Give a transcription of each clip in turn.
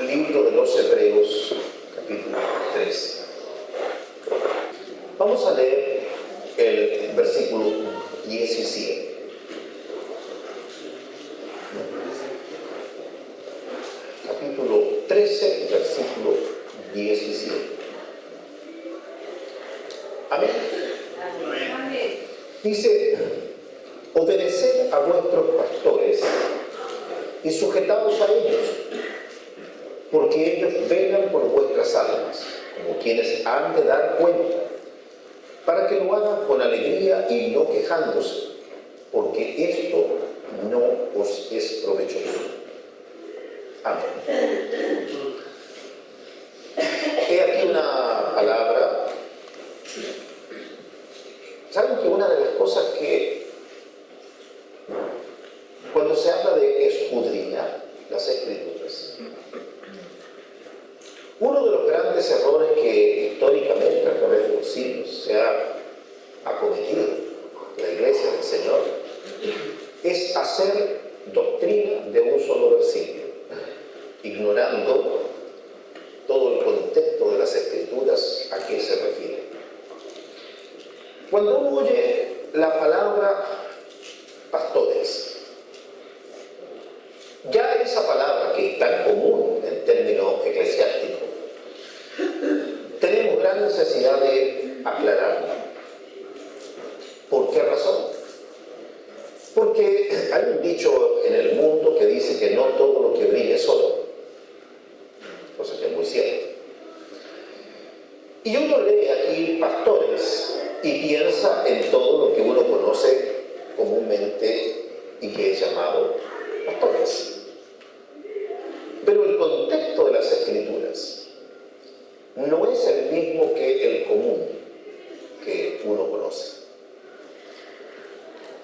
Libro de los Hebreos, capítulo 13. Vamos a leer el versículo 17. Capítulo 13, versículo 17. Amén. Dice: obedeced a vuestros pastores y sujetaos a ellos, porque ellos velan por vuestras almas, como quienes han de dar cuenta, para que lo hagan con alegría y no quejándose, porque esto no os es provechoso. Amén. He aquí una palabra. ¿Saben que una de las cosas que, cuando se habla de escudriñar las Escrituras, uno de los grandes errores que históricamente a través de los siglos se ha acometido la Iglesia del Señor es hacer doctrina de un solo versículo, ignorando todo el contexto de las Escrituras a qué se refiere. Cuando uno oye la palabra pastores, ya esa palabra que es tan común en términos eclesiásticos, tenemos gran necesidad de aclararla. ¿Por qué razón? Porque hay un dicho en el mundo que dice que no todo lo que brilla es oro, cosa que es muy cierta. Y uno lee aquí pastores y piensa en todo lo que uno conoce comúnmente y que es llamado pastores. Pero el contexto de las Escrituras no es el mismo que el común que uno conoce.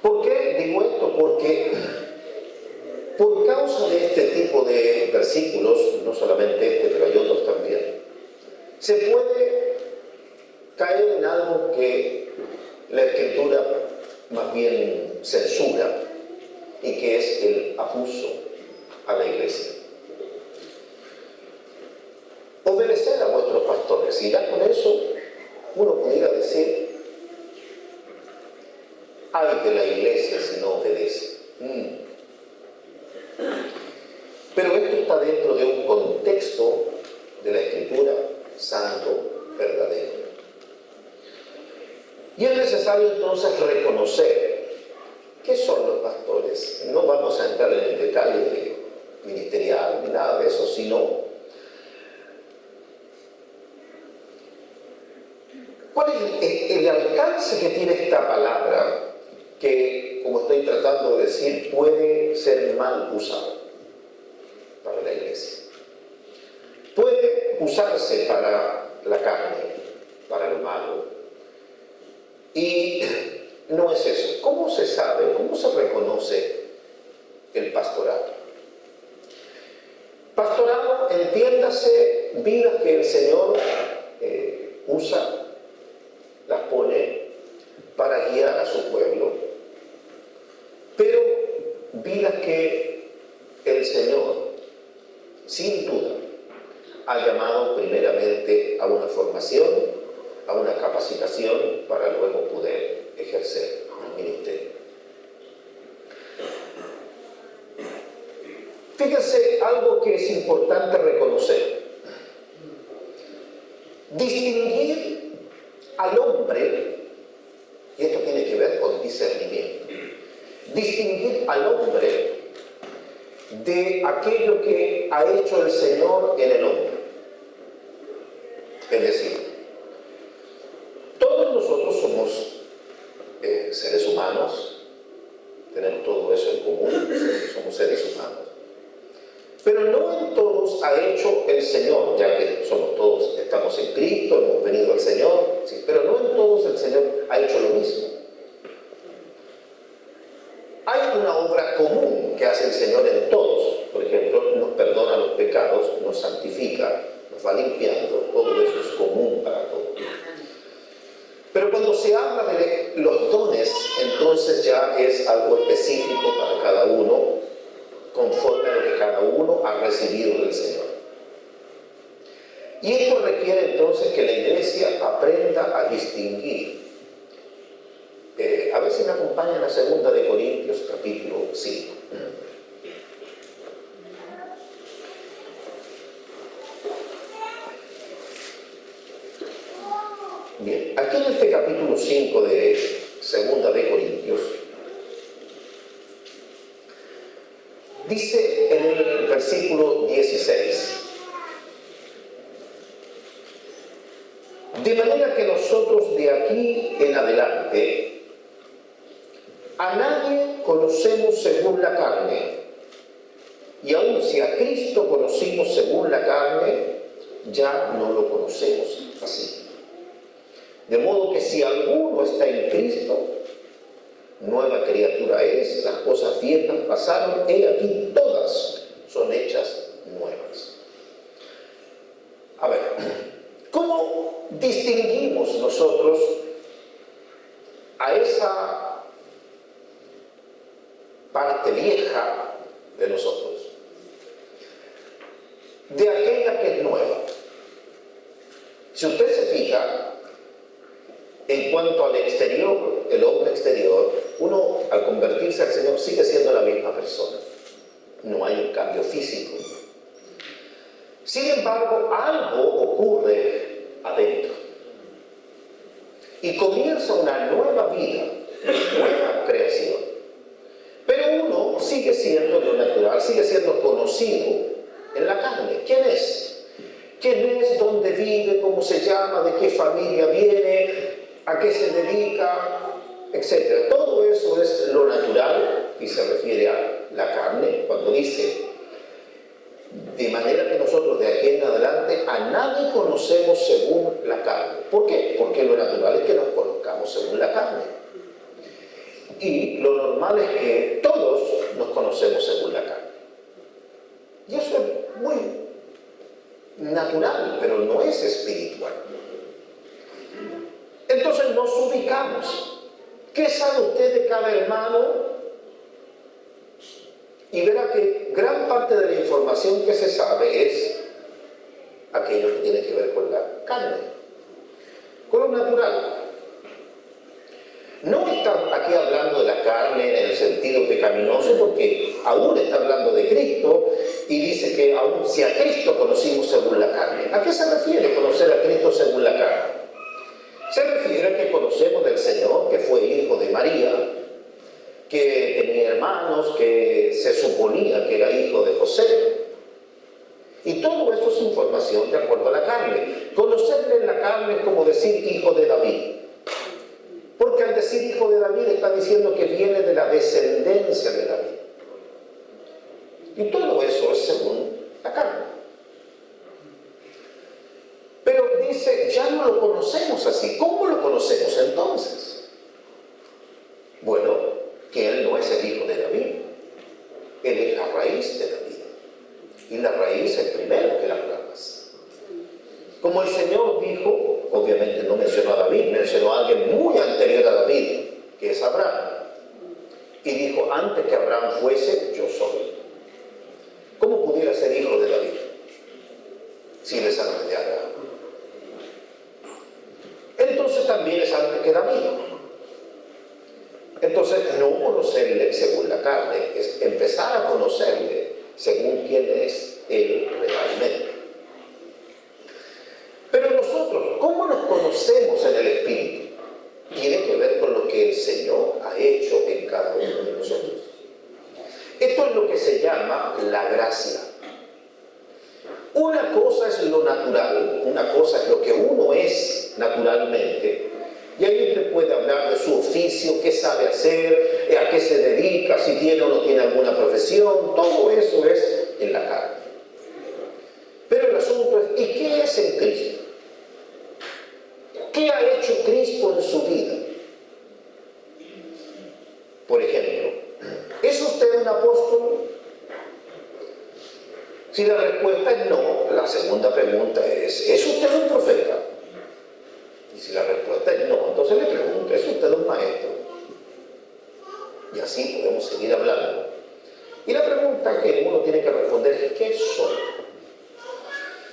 ¿Por qué digo esto? Porque por causa de este tipo de versículos, no solamente este, pero hay otros también, se puede caer en algo que la Escritura más bien censura, y que es el abuso a la Iglesia. Obedecer a vuestros pastores, y ya con eso uno pudiera decir: ay de la Iglesia si no obedece. Pero esto está dentro de un contexto de la Escritura santo, verdadero. Y es necesario entonces reconocer qué son los pastores. No vamos a entrar en el detalle ministerial ni nada de eso, sino cuál es el alcance que tiene esta palabra, que, como estoy tratando de decir, puede ser mal usado para la Iglesia. Puede usarse para la carne, para el malo. Y no es eso. ¿Cómo se sabe, cómo se reconoce el pastorado? Pastorado, entiéndase, vidas que el Señor usa, las pone para guiar a su pueblo, pero vidas que el Señor, sin duda, ha llamado primeramente a una formación, a una capacitación, para luego poder ejercer el ministerio. Fíjense algo que es importante reconocer: distinguir al hombre, y esto tiene que ver con discernimiento, distinguir al hombre de aquello que ha hecho el Señor en el hombre. Es decir, todos nosotros somos seres humanos, tenemos todo eso en común, somos seres humanos. Pero no en todos ha hecho el Señor, ya que somos todos, estamos en Cristo, hemos venido al Señor, sí, pero no en todos el Señor ha hecho lo mismo. Hay una obra común que hace el Señor en todos. Por ejemplo, nos perdona los pecados, nos santifica, nos va limpiando, todo eso es común para todos. Pero cuando se habla de los dones, entonces ya es algo específico para cada uno, conforme a lo que cada uno ha recibido del Señor. Y esto requiere entonces que la iglesia aprenda a distinguir. A ver si me acompañan a 2 de Corintios capítulo 5. Bien, aquí en este capítulo 5 de 2 de Corintios, dice en el versículo 16, de manera que nosotros de aquí en adelante a nadie conocemos según la carne, y aun si a Cristo conocimos según la carne, ya no lo conocemos así. De modo que si alguno está en Cristo, nueva criatura es, las cosas viejas pasaron, he aquí todas son hechas nuevas. A ver, ¿cómo distinguimos nosotros a esa parte vieja de nosotros de aquella que es nueva? Si usted se fija, en cuanto al exterior, el hombre exterior, uno al convertirse al Señor sigue siendo la misma persona. No hay un cambio físico. Sin embargo, algo ocurre adentro. Y comienza una nueva vida, nueva creación. Pero uno sigue siendo lo natural, sigue siendo conocido en la carne. ¿Quién es? ¿Quién es? ¿Dónde vive? ¿Cómo se llama? ¿De qué familia viene? ¿A qué se dedica? Etcétera. Todo eso es lo natural y se refiere a la carne cuando dice, de manera que nosotros de aquí en adelante a nadie conocemos según la carne. ¿Por qué? Porque lo natural es que nos conozcamos según la carne. Y lo normal es que todos nos conocemos según la carne. Y eso es muy natural, pero no es espiritual. Entonces nos ubicamos. ¿Qué sabe usted de cada hermano? Y verá que gran parte de la información que se sabe es aquello que tiene que ver con la carne, con lo natural. No está aquí hablando de la carne en el sentido pecaminoso, porque aún está hablando de Cristo y dice que aún si a Cristo conocimos según la carne. ¿A qué se refiere conocer a Cristo según la carne? Se refiere a que conocemos del Señor, que fue hijo de María, que tenía hermanos, que se suponía que era hijo de José. Y todo eso es información de acuerdo a la carne. Conocerle en la carne es como decir hijo de David. Porque al decir hijo de David está diciendo que viene de la descendencia de David. Y todo eso es según la carne. Pero dice, ya no lo conocemos así. ¿Cómo lo conocemos entonces? Bueno, que él no es el hijo de David. Él es la raíz de David. Y la raíz es primero que las ramas. Como el Señor dijo, obviamente no mencionó a David, mencionó a alguien muy anterior a David, que es Abraham. Y dijo, antes que Abraham fuese, yo soy. ¿Cómo pudiera ser hijo de David si él es antes de Abraham? Entonces también es antes que David. Entonces no conocerle según la carne, es empezar a conocerle según quién es él realmente. Pero nosotros, ¿cómo nos conocemos en el Espíritu? Tiene que ver con lo que el Señor ha hecho en cada uno de nosotros. Esto es lo que se llama la gracia. Una cosa es lo natural, una cosa es lo que uno es naturalmente, y ahí usted puede hablar de su oficio, qué sabe hacer, a qué se dedica, si tiene o no tiene alguna profesión, todo eso es en la carne. Pero el asunto es, ¿y qué es en Cristo? ¿Qué ha hecho Cristo en su vida? Por ejemplo, ¿es usted un apóstol? Si la respuesta es no, la segunda pregunta ¿es usted un profeta? Y si la respuesta es no, entonces le pregunto, ¿es usted un maestro? Y así podemos seguir hablando. Y la pregunta que uno tiene que responder es ¿qué soy?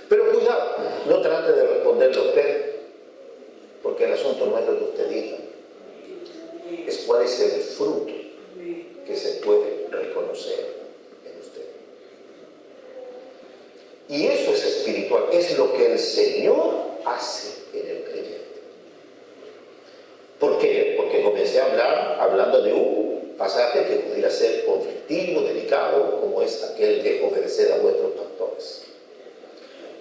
Pero cuidado, No trate de responderle a usted, porque el asunto no es lo que usted diga, es cuál es el fruto que se puede reconocer en usted. Y eso es espiritual, es lo que el Señor hace en el creyente. ¿Por qué? Porque comencé a hablar hablando de un pasaje que pudiera ser conflictivo, delicado, como es aquel de obedecer a vuestros pastores.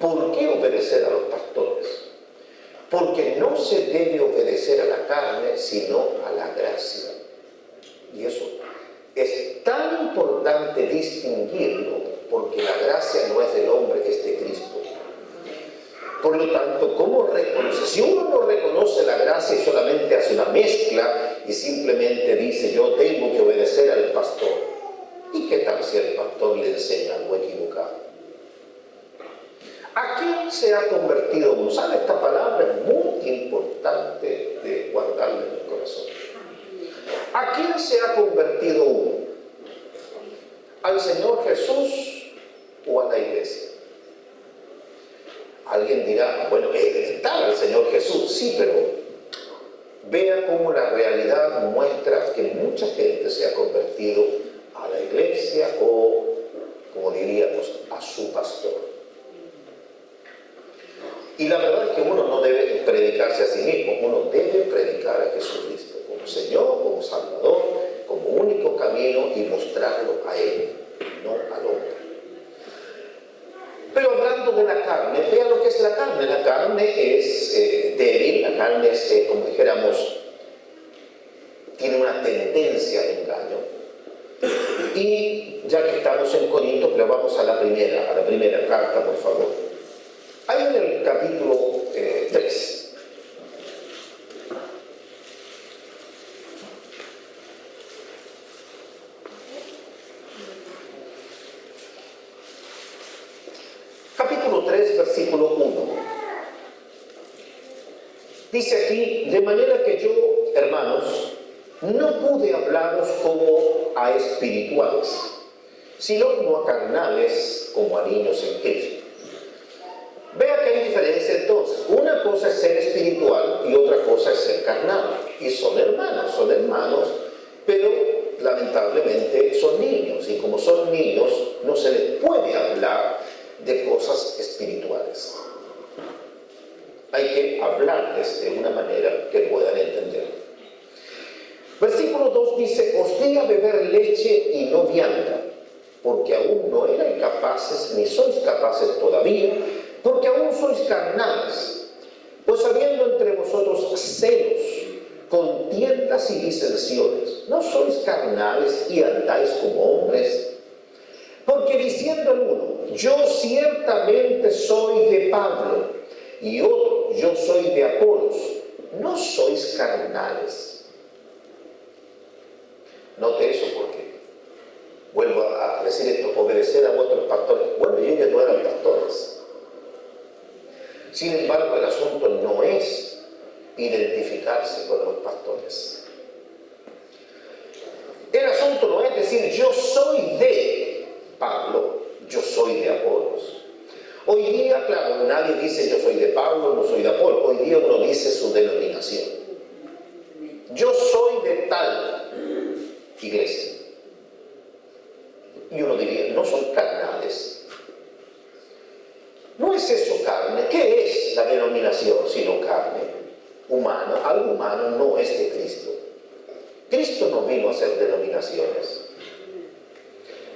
¿Por qué obedecer a los pastores? Porque no se debe obedecer a la carne, sino a la gracia. Y eso es tan importante distinguirlo, porque la gracia no es del hombre, es de Cristo. Por lo tanto, ¿cómo reconoce? Si uno no reconoce la gracia y solamente hace una mezcla y simplemente dice yo tengo que obedecer al pastor, ¿y qué tal si el pastor le enseña algo equivocado? ¿A quién se ha convertido uno? ¿Sabe? Esta palabra es muy importante de guardarla en el corazón. ¿A quién se ha convertido uno? ¿Al Señor Jesús o a la iglesia? Alguien dirá, bueno, está al Señor Jesús, sí, pero vea cómo la realidad muestra que mucha gente se ha convertido a la iglesia o, como diríamos, a su pastor. Y la verdad es que uno no debe predicarse a sí mismo, uno debe predicar a Jesucristo como Señor, como Salvador, como único camino y mostrarlo a Él, no al hombre. Pero hablando de la carne, vean lo que es la carne. La carne es débil, la carne es, como dijéramos, tiene una tendencia al engaño. Y ya que estamos en Corinto, pero vamos a la primera carta, por favor. Ahí en el capítulo 3. Capítulo 3, versículo 1. Dice aquí, de manera que yo, hermanos, no pude hablaros como a espirituales, sino como a carnales, como a niños en Cristo. Vea que hay diferencia entonces. Una cosa es ser espiritual y otra cosa es ser carnal. Y son hermanos, pero lamentablemente son niños. Y como son niños, no se les puede hablar de cosas espirituales. Hay que hablarles de una manera que puedan entender. Versículo 2 dice, os di a beber leche y no vianda, porque aún no eran capaces, ni sois capaces todavía, porque aún sois carnales, pues habiendo entre vosotros celos, contiendas y disensiones, ¿no sois carnales y andáis como hombres? Porque diciendo el uno, yo ciertamente soy de Pablo, y otro, yo soy de Apolos, ¿no sois carnales? Note eso porque, vuelvo a decir esto, obedecer a vuestros pastores. Bueno, ellos no eran pastores. Sin embargo, el asunto no es identificarse con los pastores. El asunto no es decir, yo soy de Pablo, yo soy de Apolos. Hoy día, claro, nadie dice yo soy de Pablo, no soy de Apolos. Hoy día uno dice su denominación. Yo soy de tal iglesia. Y uno diría, no son carnales. No es eso carne. ¿Qué es la denominación sino carne? Humano. Algo humano no es de Cristo. Cristo no vino a hacer denominaciones.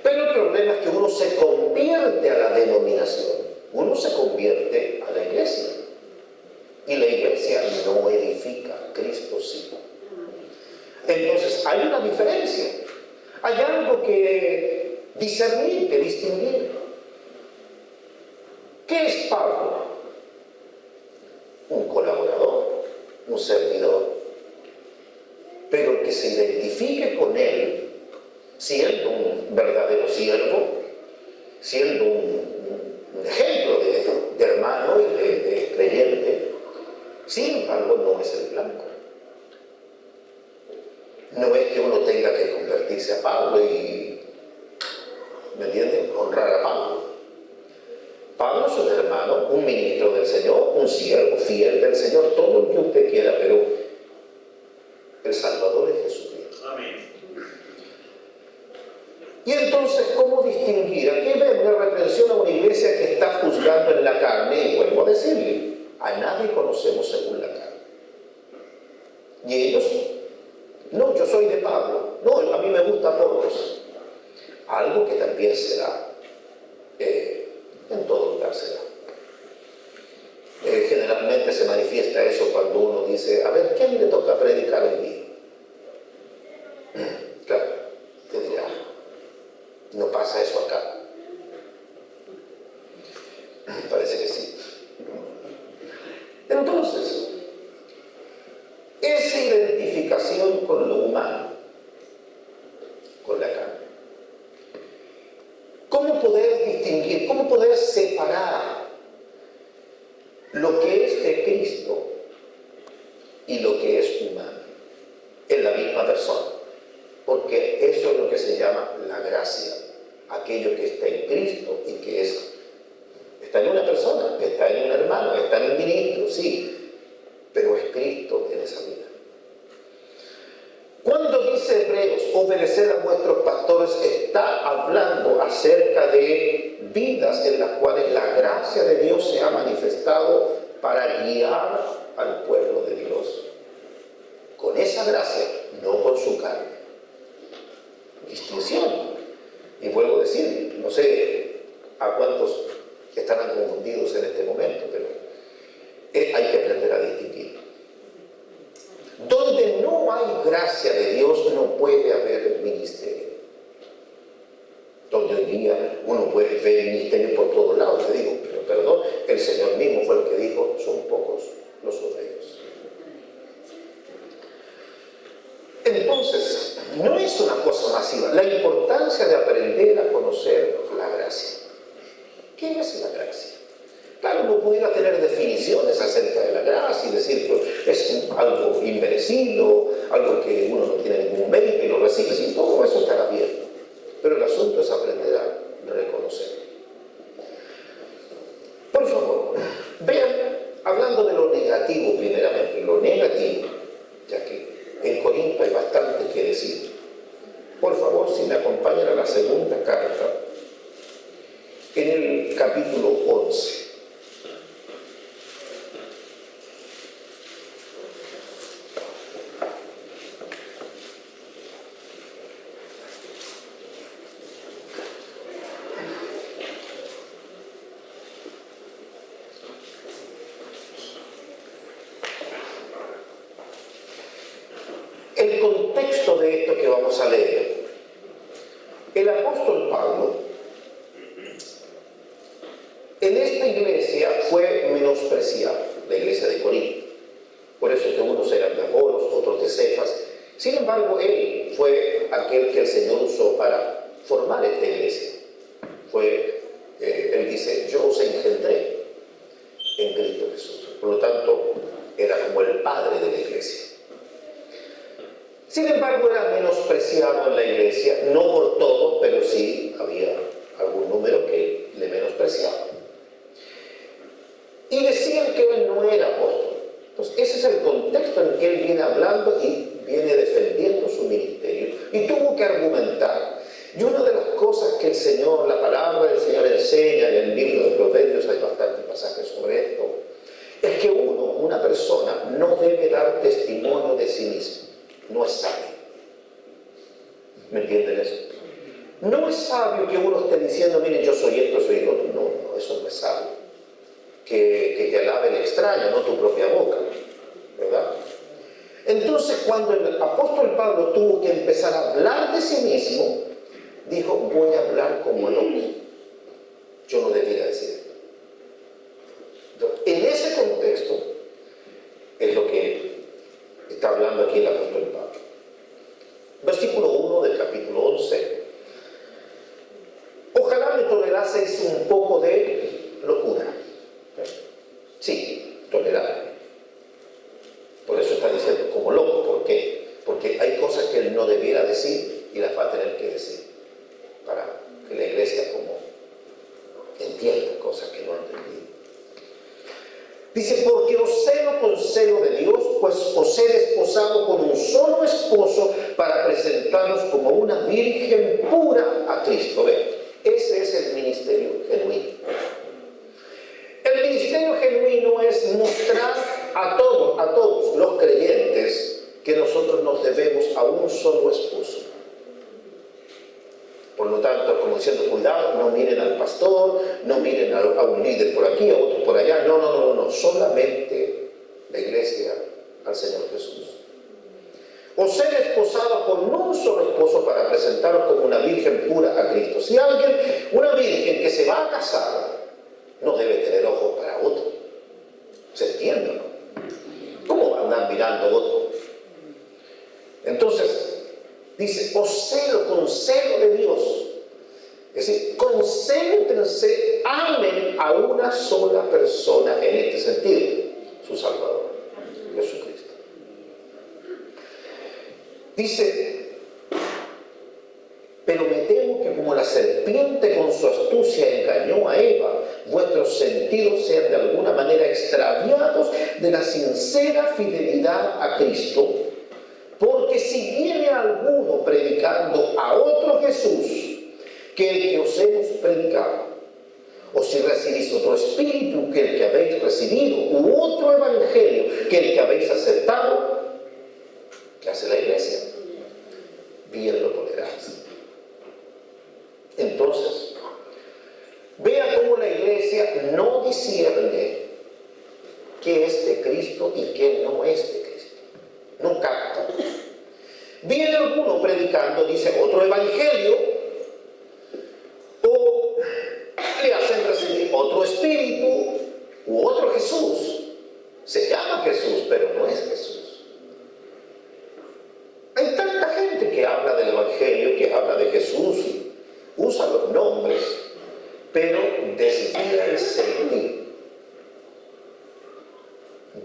Pero el problema es que uno se convierte a la denominación. Uno se convierte a la iglesia. Y la iglesia no edifica, Cristo sí. Entonces hay una diferencia. Hay algo que discernir, que distinguir. ¿Qué es Pablo? Un colaborador, un servidor. Pero el que se identifique con él, siendo un verdadero siervo, siendo un ejemplo de hermano y de creyente, sin embargo no es el blanco. No es que uno tenga que convertirse a Pablo y, ¿me entienden?, honrar a Pablo. Pablo es un hermano, un ministro del Señor, un siervo fiel del Señor, todo lo que usted quiera, pero el Salvador es Jesucristo. Amén. Y entonces, ¿cómo distinguir? Aquí vemos la reprensión a una iglesia que está juzgando en la carne, y vuelvo a decirle, a nadie conocemos según la carne. Y ellos, no, yo soy de Pablo, no, a mí me gusta Apolos. Algo que también será, en todo lugar será. Generalmente se manifiesta eso cuando uno dice, a ver, ¿quién le toca predicar hoy día? Claro, te dirá, no pasa eso acá. Parece que sí. Entonces, esa identificación con lo humano, con la carne. ¿Cómo poder distinguir, cómo poder separar lo que es de Cristo y lo que es humano en la misma persona? Porque eso es lo que se llama la gracia, aquello que está en Cristo y que está en una persona, está en un hermano, está en un ministro, sí, pero es Cristo en esa vida. Cuando dice Hebreos, obedecer a vuestros pastores, está hablando acerca de vidas en las cuales la gracia de Dios se ha manifestado para guiar al pueblo de Dios. Con esa gracia, no con su carne. Distinción. Y vuelvo a decir, no sé a cuántos estarán confundidos en este momento, pero hay que aprender a distinguir. Donde no hay gracia de Dios no puede haber ministerio. Donde hoy día uno puede ver ministerio por todos lados, te digo, pero perdón, el Señor mismo fue el que dijo, son pocos los obreros. Entonces, no es una cosa masiva. La importancia de aprender a conocer la gracia. ¿Qué es la gracia? Claro, uno pudiera tener definiciones acerca de la gracia y decir que es algo inmerecido, algo que uno no tiene ningún mérito y lo recibe, y todo eso estará bien. Pero el asunto es aprender a reconocer. Por favor, vean, hablando de lo negativo primeramente, lo negativo, ya que en Corinto hay bastante que decir. Por favor, si me acompañan a la segunda carta, en el capítulo 11. El contexto de esto que vamos a leer, el apóstol Pablo en esta iglesia fue menospreciado, la iglesia de Corinto. Por eso es que unos eran de Apolos, otros de Cefas. Sin embargo, él fue aquel que el Señor usó para formar esta iglesia. Él dice, yo os engendré en Cristo Jesús. Por lo tanto, era como el padre de la iglesia. Sin embargo, era menospreciado en la iglesia, no por todo, pero sí había algún número que le menospreciaba. Y decían que él no era apóstol. Entonces, ese es el contexto en que él viene hablando y viene defendiendo su ministerio. Y tuvo que argumentar. Y una de las cosas que la palabra del Señor enseña en el libro de Proverbios, hay bastantes pasajes sobre esto, es que una persona, no debe dar testimonio de sí mismo. No es sabio. ¿Me entienden eso? No es sabio que uno esté diciendo, mire, yo soy esto, soy lo otro. No, eso no es sabio. Que te alabe el extraño, no tu propia boca. ¿Verdad? Entonces, cuando el apóstol Pablo tuvo que empezar a hablar de sí mismo, dijo, voy a hablar como el hombre. Yo no debería decir esto. Entonces, en ese contexto, es lo que está hablando aquí el apóstol Pablo. Versículo 1 del capítulo 11. Ojalá me toleraseis un poco de locura. Sí, tolerable. Por eso está diciendo como loco. ¿Por qué? Porque hay cosas que él no debiera decir y las va a tener que decir para que la iglesia como entienda. Dice, porque os celo con celo de Dios, pues os he desposado con un solo esposo para presentaros como una virgen pura a Cristo. Vean, ese es el ministerio genuino. El ministerio genuino es mostrar a todos los creyentes que nosotros nos debemos a un solo esposo. Por lo tanto, como diciendo, cuidado, no miren al pastor, no miren a un líder por aquí, a otro por allá. No, solamente la iglesia al Señor Jesús. Os he desposado con un solo esposo para presentaros como una virgen pura a Cristo. Si alguien, una virgen que se va a casar, no debe tener ojos para otro. ¿Se entiende, no? ¿Cómo va a andar mirando a otro? Entonces, dice, os celo con celo de Dios. Es decir, concéntrense, amen a una sola persona en este sentido, su Salvador, Jesucristo. Dice, pero me temo que como la serpiente con su astucia engañó a Eva, vuestros sentidos sean de alguna manera extraviados de la sincera fidelidad a Cristo. Porque si viene alguno predicando a otro Jesús que el que os hemos predicado, o si recibís otro espíritu que el que habéis recibido, u otro evangelio que el que habéis aceptado, ¿qué hace la iglesia? Bien lo toleráis. Entonces, vea cómo la iglesia no discierne qué es de Cristo y qué no es de Cristo. No capta. Viene alguno predicando, dice otro evangelio, o le hacen recibir otro espíritu u otro Jesús. Se llama Jesús, pero no es Jesús. Hay tanta gente que habla del evangelio, que habla de Jesús, usa los nombres, pero desvía el sentido,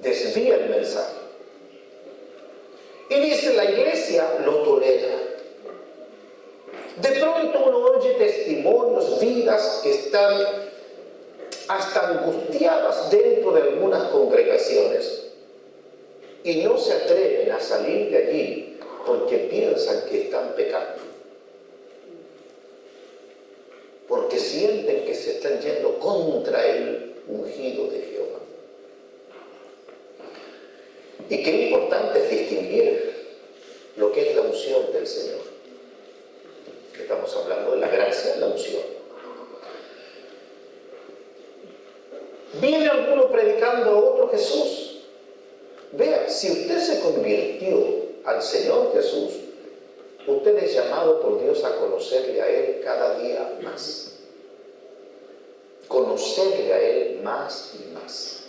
desvía el mensaje. Y dice, la iglesia lo tolera. De pronto uno oye testimonios, vidas que están hasta angustiadas dentro de algunas congregaciones y no se atreven a salir de allí porque piensan que están pecando. Porque sienten que se están yendo contra el ungido de Jehová. Y qué importante es distinguir lo que es la unción del Señor. Estamos hablando de la gracia de la unción. Viene alguno predicando a otro Jesús. Vea, si usted se convirtió al Señor Jesús, usted es llamado por Dios a conocerle a Él cada día más. Conocerle a Él más y más.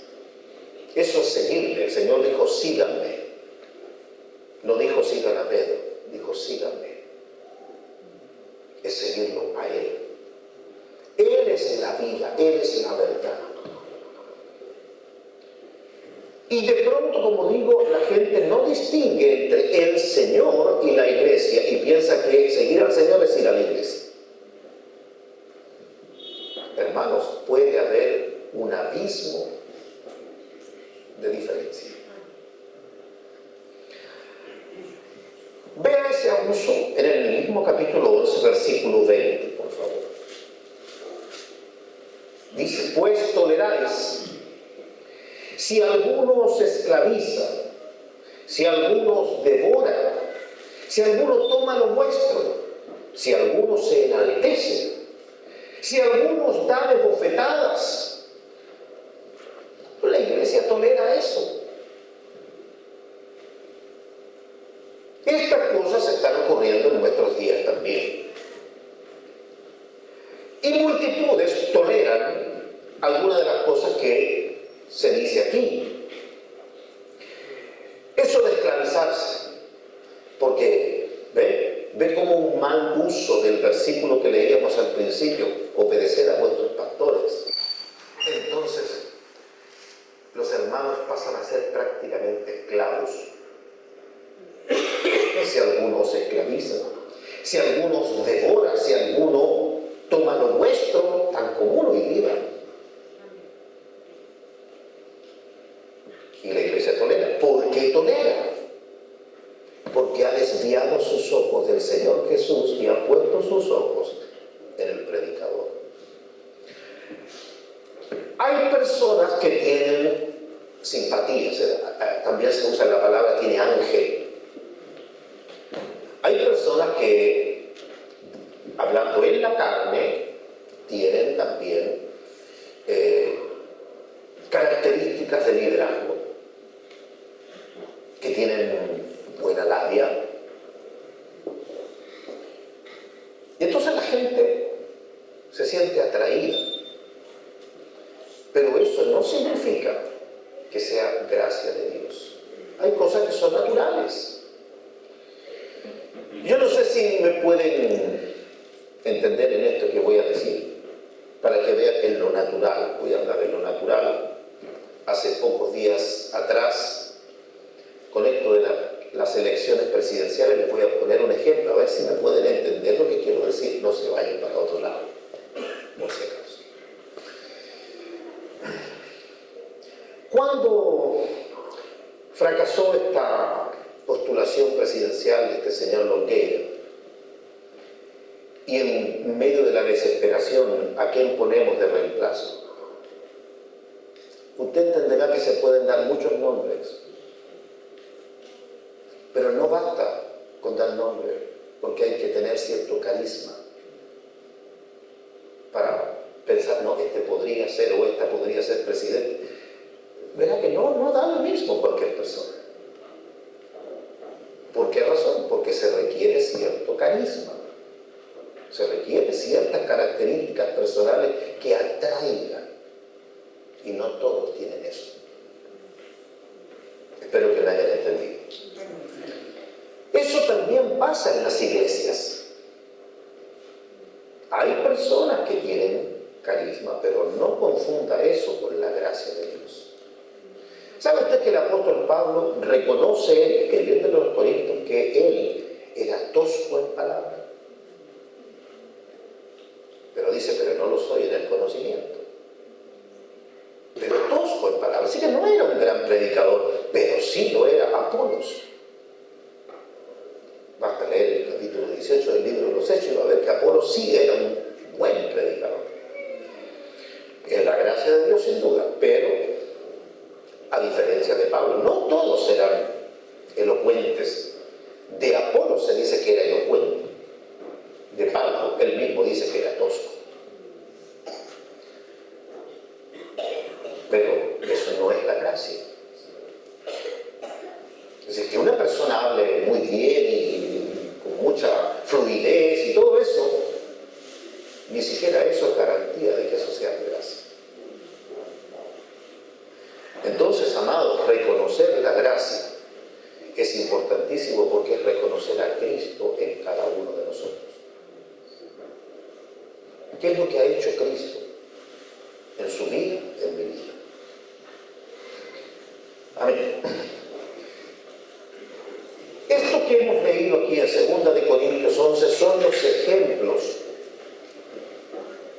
Eso es seguirle. El Señor dijo, síganme. No dijo, sigan a Pedro. Dijo, síganme. Es seguirlo a Él. Él es la vida. Él es la verdad. Y de pronto, como digo, la gente no distingue entre el Señor y la iglesia y piensa que seguir al Señor es ir a la iglesia. Hermanos, puede haber un abismo de diferencia. Vea ese abuso en el mismo capítulo 11, versículo 20, por favor. Dice, pues toleráis, si alguno os esclaviza, si alguno os devora, si alguno toma lo vuestro, si alguno se enaltece, si alguno os da de bofetadas. La iglesia tolera eso. Estas cosas están ocurriendo en nuestros días también. Y multitudes toleran algunas de las cosas que se dice aquí. Eso de esclavizarse, porque ve como un mal uso del versículo que leíamos al principio, obedecer a vuestros pastores. Entonces, los hermanos pasan a ser prácticamente esclavos. Si alguno se esclaviza, si alguno os devora, si alguno toma lo vuestro, tan común hoy día. Y la iglesia tolera. ¿Por qué tolera? Porque ha desviado sus ojos del Señor Jesús y ha puesto sus ojos en el predicador. Hay personas que tienen simpatía, también se usa la palabra tiene ángel. Hay personas que, hablando en la carne, tienen también características de liderazgo, que tienen buena labia. Y entonces la gente se siente atraída. Pero eso no significa que sea gracia de Dios. Hay cosas que son naturales. Yo no sé si me pueden entender en esto que voy a decir, para que vean en lo natural. Voy a hablar de lo natural. Hace pocos días atrás, con esto de las elecciones presidenciales, les voy a poner un ejemplo, a ver si me pueden entender lo que quiero decir. No se vayan para otro lado, por si acaso. Cuando fracasó esta postulación presidencial de este señor Longueira, y en medio de la desesperación, ¿a quién ponemos de reemplazo? Usted entenderá que se pueden dar muchos nombres, pero no basta con dar nombre, porque hay que tener cierto carisma para pensar, no, este podría ser o esta podría ser presidente. Verá que no da lo mismo cualquier persona. ¿Por qué razón? Porque se requiere cierto carisma. Se requiere ciertas características personales que atraigan. Y no todos tienen eso. Espero que lo hayan entendido. Eso también pasa en las iglesias. Hay personas que tienen carisma, pero no confunda eso con la gracia de Dios. ¿Sabe usted que el apóstol Pablo reconoce, escribiendo a los Corintios, que él era tosco en palabra? Pero dice, pero no lo soy en el conocimiento. Pero tosco en palabra. Así que no era un gran predicador, pero sí lo era Apolos. Basta leer el capítulo 18 del libro de los Hechos y va a ver que Apolos sí era un buen predicador. Es la gracia de Dios sin duda, pero a diferencia de Pablo, no todos eran elocuentes. De Apolo se dice que era elocuente. De Pablo, él mismo dice que era tosco. Pero eso no es la gracia. Es decir, que una persona hable muy bien y con mucha fluidez y todo eso, ni siquiera eso es garantía de que eso sea gracia. Entonces, amados, reconocer la gracia es importantísimo porque es reconocer a Cristo en cada uno de nosotros. ¿Qué es lo que ha hecho Cristo en su vida, en mi vida? Amén. Esto que hemos leído aquí en 2 Corintios 11 son los ejemplos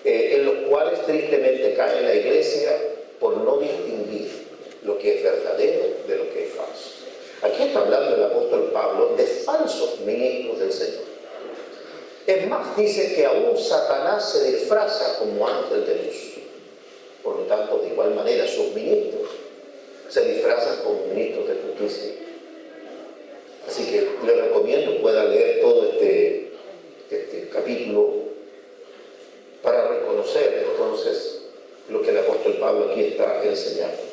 en los cuales tristemente cae la iglesia por no distinguir lo que es verdadero de lo que es falso. Aquí está hablando el apóstol Pablo de falsos ministros del Señor. Es más, dice que aún Satanás se disfraza como ángel de luz. Por lo tanto, de igual manera, sus ministros se disfrazan como ministros de justicia. Así que les recomiendo pueda leer todo este capítulo para reconocer entonces lo que el apóstol Pablo aquí está enseñando.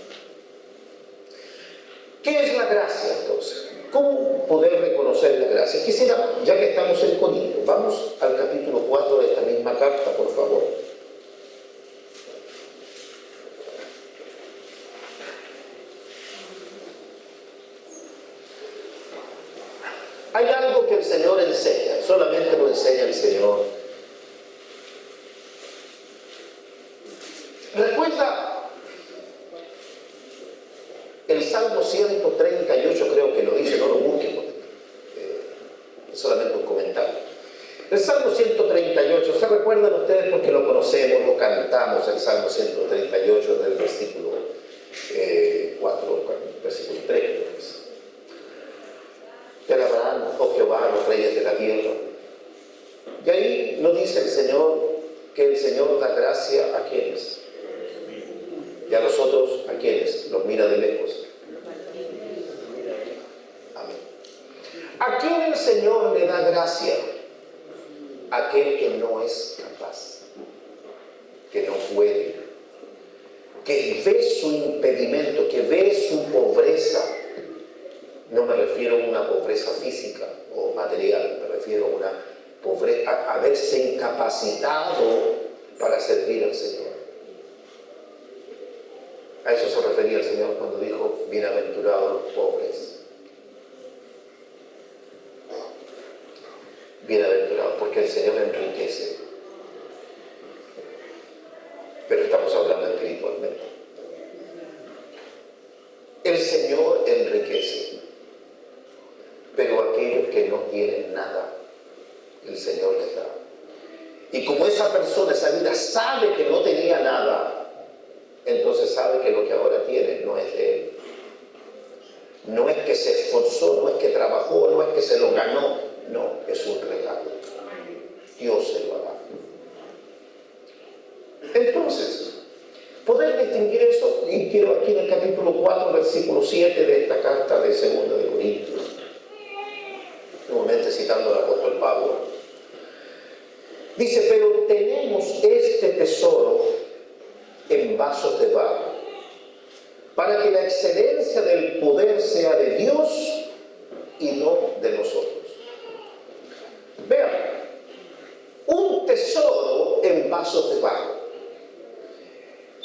¿Qué es la gracia entonces? ¿Cómo poder reconocer la gracia? Quisiera, ya que estamos en Corintios, vamos al capítulo 4 de esta misma carta, por favor. Hay algo que el Señor enseña, solamente lo enseña el Señor. Recuerda el Salmo 138, creo que lo dice, no lo busquen, es solamente un comentario. El Salmo 138, ¿se recuerdan ustedes? Porque lo conocemos, lo cantamos, el Salmo 138 del versículo 4, Y a nosotros, ¿a quiénes? Los mira de lejos. Amén. ¿A quién el Señor le da gracia? Aquel que no es capaz, que no puede, que ve su impedimento, que ve su pobreza. No me refiero a una pobreza física o material, me refiero a una pobreza, a haberse incapacitado para servir al Señor. A eso se refería el Señor cuando dijo, bienaventurados los pobres. Bienaventurados, porque el Señor enriquece. Pero estamos hablando espiritualmente. El Señor enriquece. Pero aquellos que no tienen nada, el Señor les da. Y como esa persona, esa vida, sabe que no tenía nada, entonces sabe que lo que ahora tiene no es de él. No es que se esforzó, no es que trabajó, no es que se lo ganó. No, es un regalo. Dios se lo ha dado. Entonces, poder distinguir eso, y quiero aquí en el capítulo 4, versículo 7 de esta carta de 2 de Corintios, nuevamente citando al apóstol Pablo, dice, pero tenemos este tesoro en vasos de barro, para que la excelencia del poder sea de Dios y no de nosotros. Vean, un tesoro en vasos de barro.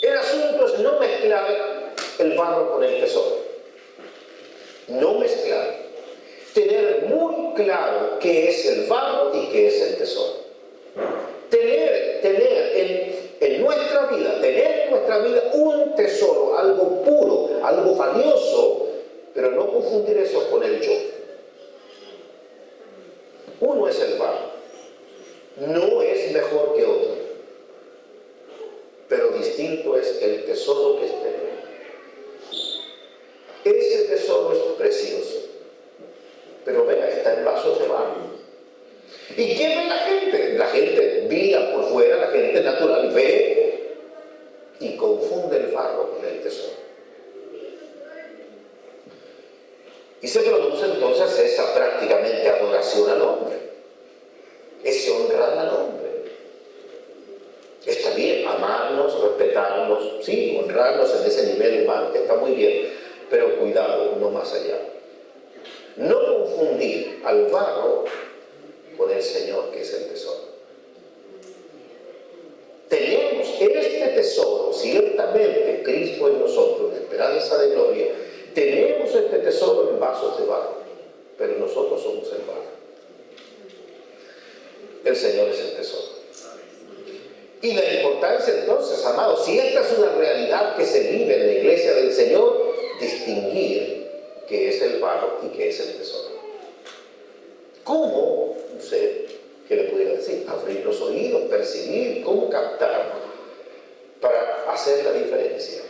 El asunto es no mezclar el barro con el tesoro. No mezclar. Tener muy claro qué es el barro y qué es el tesoro. Tener en nuestra vida un tesoro, algo puro, algo valioso, pero no confundir eso con el yo. Uno es el barro, no es mejor que otro, pero distinto es el tesoro que está en él. Ese tesoro es precioso, pero vea, está en vasos de barro. ¿Y qué ve la gente? La gente vía por fuera, la gente natural ve y confunde el barro con el tesoro. Y se produce entonces esa prácticamente adoración al hombre, ese honrar al hombre. Está bien amarnos, respetarnos, sí, honrarnos en ese nivel humano, está muy bien, pero cuidado, no más allá. No confundir al barro con el Señor, que es el tesoro. Tenemos este tesoro, ciertamente, Cristo en nosotros, la esperanza de gloria. Tenemos este tesoro en vasos de barro, pero nosotros somos el barro. El Señor es el tesoro. Y la importancia entonces, amados, si esta es una realidad que se vive en la iglesia del Señor, distinguir qué es el barro y qué es el tesoro. ¿Cómo? No sé qué le pudiera decir. Abrir los oídos, percibir, cómo captar para hacer la diferencia.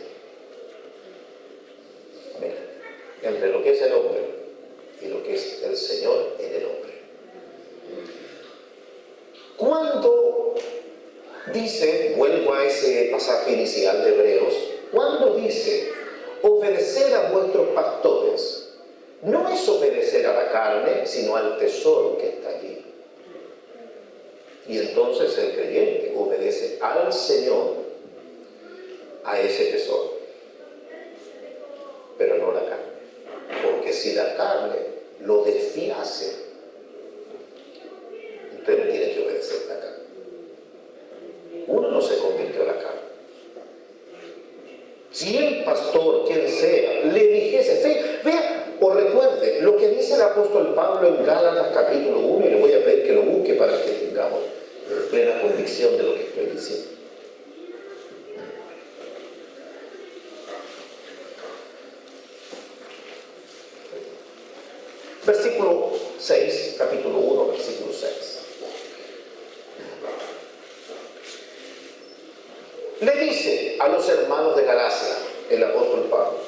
Mira, entre lo que es el hombre y lo que es el Señor en el hombre. Cuando dice, vuelvo a ese pasaje inicial de Hebreos, cuando dice, obedecer a vuestros pastores, no es obedecer a la carne, sino al tesoro que está allí. Y entonces el creyente obedece al Señor, a ese tesoro, pero no la carne. Porque si la carne lo desfiase, usted no tiene que obedecer la carne. Uno no se convirtió a la carne. Si el pastor, quien sea, le dijese, vea o recuerde lo que dice el apóstol Pablo en Gálatas capítulo 1, y le voy a pedir que lo busque para que tengamos plena convicción de lo que estoy diciendo. Versículo 6, capítulo 1, versículo 6. Le dice a los hermanos de Galacia, el apóstol Pablo,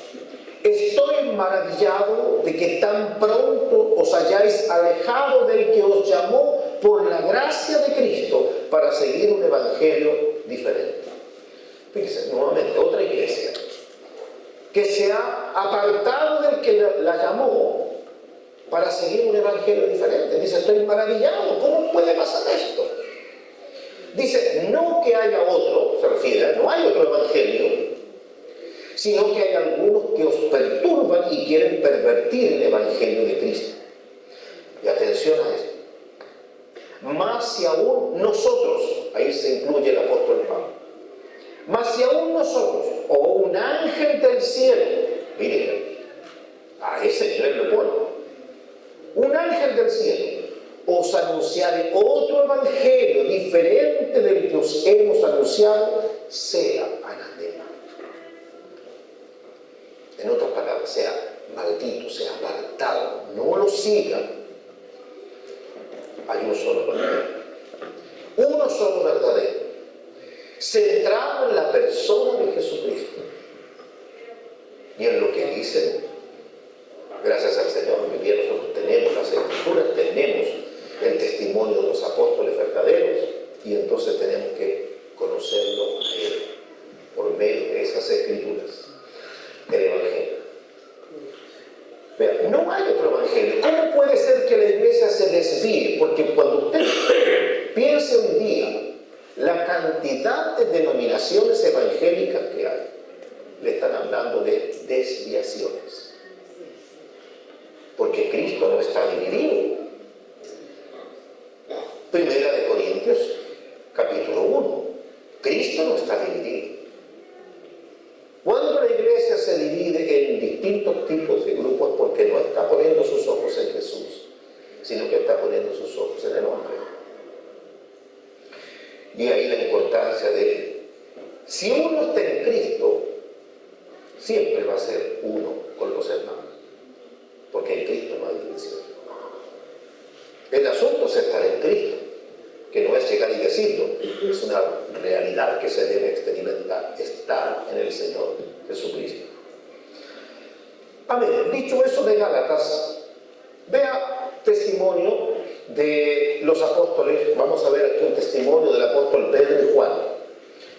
estoy maravillado de que tan pronto os hayáis alejado del que os llamó por la gracia de Cristo para seguir un evangelio diferente. Fíjense, nuevamente, otra iglesia que se ha apartado del que la llamó para seguir un evangelio diferente. Dice, estoy maravillado, ¿cómo puede pasar esto? Dice, no que haya otro, se refiere, no hay otro evangelio, sino que hay algunos que os perturban y quieren pervertir el evangelio de Cristo. Y atención a esto. Más si aún nosotros, ahí se incluye el apóstol Pablo, más si aún nosotros, o un ángel del cielo, miren, a ese nivel lo pone, un ángel del cielo, os anunciare otro evangelio diferente del que os hemos anunciado, sea anatema. En otras palabras, sea maldito, sea apartado, no lo sigan. Hay un solo verdadero, uno solo verdadero, centrado en la persona de Jesucristo y en lo que dice. Gracias al Señor, muy bien, nosotros tenemos las Escrituras, tenemos el testimonio de los apóstoles verdaderos, y entonces tenemos que conocerlo a Él por medio de esas Escrituras, el Evangelio. Pero no hay otro evangelio. ¿Cómo puede ser que la iglesia se desvíe? Porque cuando usted piense un día la cantidad de denominaciones evangélicas que hay, le están hablando de desviaciones. Porque Cristo no está dividido. Primera de Corintios, capítulo 1. Cristo no está dividido. Cuando la iglesia se divide en distintos tipos de grupos, porque no está poniendo sus ojos en Jesús, sino que está poniendo sus ojos en el hombre. Y ahí la importancia de, si uno está en Cristo, siempre va a ser uno con los hermanos, porque en Cristo no hay división. El asunto es estar en Cristo, que no es llegar y decirlo, es una realidad que se debe experimentar, estar en el Señor Jesucristo. Amén. Dicho eso de Gálatas, vea testimonio de los apóstoles. Vamos a ver aquí un testimonio del apóstol Pedro y Juan.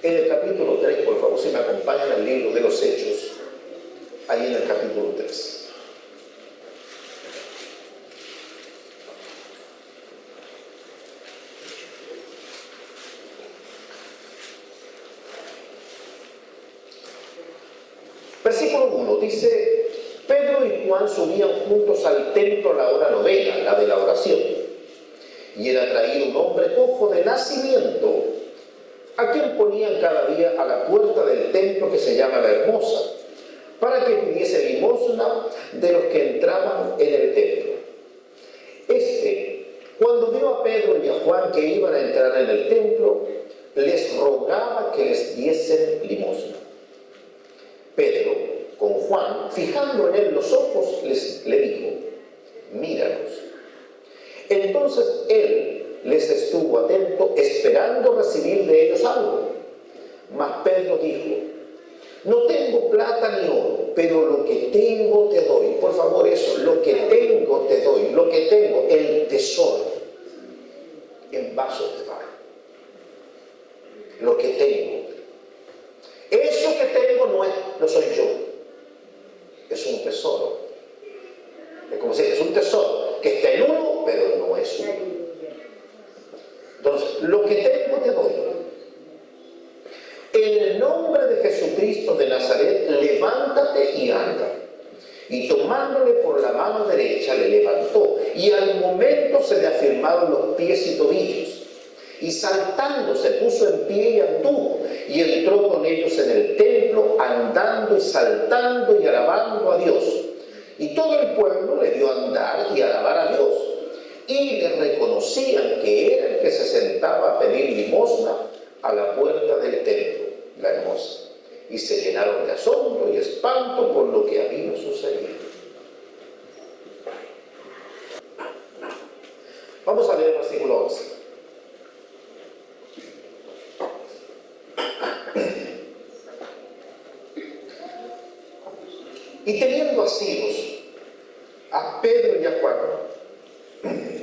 En el capítulo 3, por favor, si me acompañan al libro de los Hechos, ahí en el capítulo 3. Versículo 1 dice, Pedro y Juan subían juntos al templo a la hora novena, la de la oración, y era traído un hombre cojo de nacimiento, a quien ponían cada día a la puerta del templo que se llama la Hermosa, para que pidiese limosna de los que entraban en el templo. Cuando vio a Pedro y a Juan que iban a entrar en el templo, les rogaba que les diesen limosna. Pedro, con Juan, fijando en él los ojos, le dijo, míranos. Entonces él les estuvo atento, esperando recibir de ellos algo. Mas Pedro dijo, no tengo plata ni oro, pero lo que tengo te doy. Por favor, eso, lo que tengo te doy, lo que tengo, el tesoro, en vasos de barro. Lo que tengo. Eso que tengo no soy yo, es un tesoro. Es como si es un tesoro que está en uno, pero no es uno. Entonces, lo que tengo te doy. En el nombre de Jesucristo de Nazaret, levántate y anda. Y tomándole por la mano derecha, le levantó, y al momento se le afirmaron los pies y tobillos. Y saltando se puso en pie y anduvo, y entró con ellos en el templo, andando y saltando y alabando a Dios. Y todo el pueblo le dio a andar y alabar a Dios. Y le reconocían que era el que se sentaba a pedir limosna a la puerta del templo, la Hermosa. Y se llenaron de asombro y espanto por lo que había sucedido. Vamos a leer el versículo 11. Y teniendo asidos a Pedro y a Juan,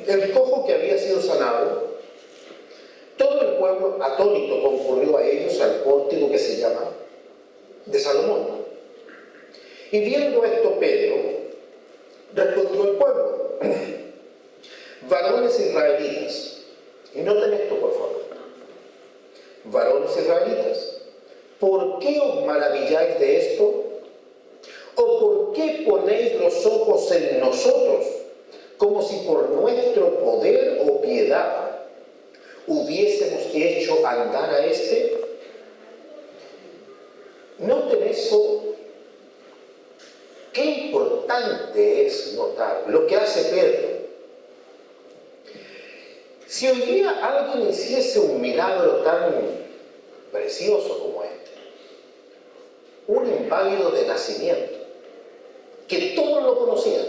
el cojo que había sido sanado, todo el pueblo atónito concurrió a ellos al pórtico que se llama de Salomón. Y viendo esto, Pedro respondió al pueblo: varones israelitas, y noten esto por favor, varones israelitas, ¿por qué os maravilláis de esto? ¿O por qué ponéis los ojos en nosotros, como si por nuestro poder o piedad hubiésemos hecho andar a éste? Noten eso. Qué importante es notar lo que hace Pedro. Si hoy día alguien hiciese un milagro tan precioso como este, un inválido de nacimiento, que todos lo conocían,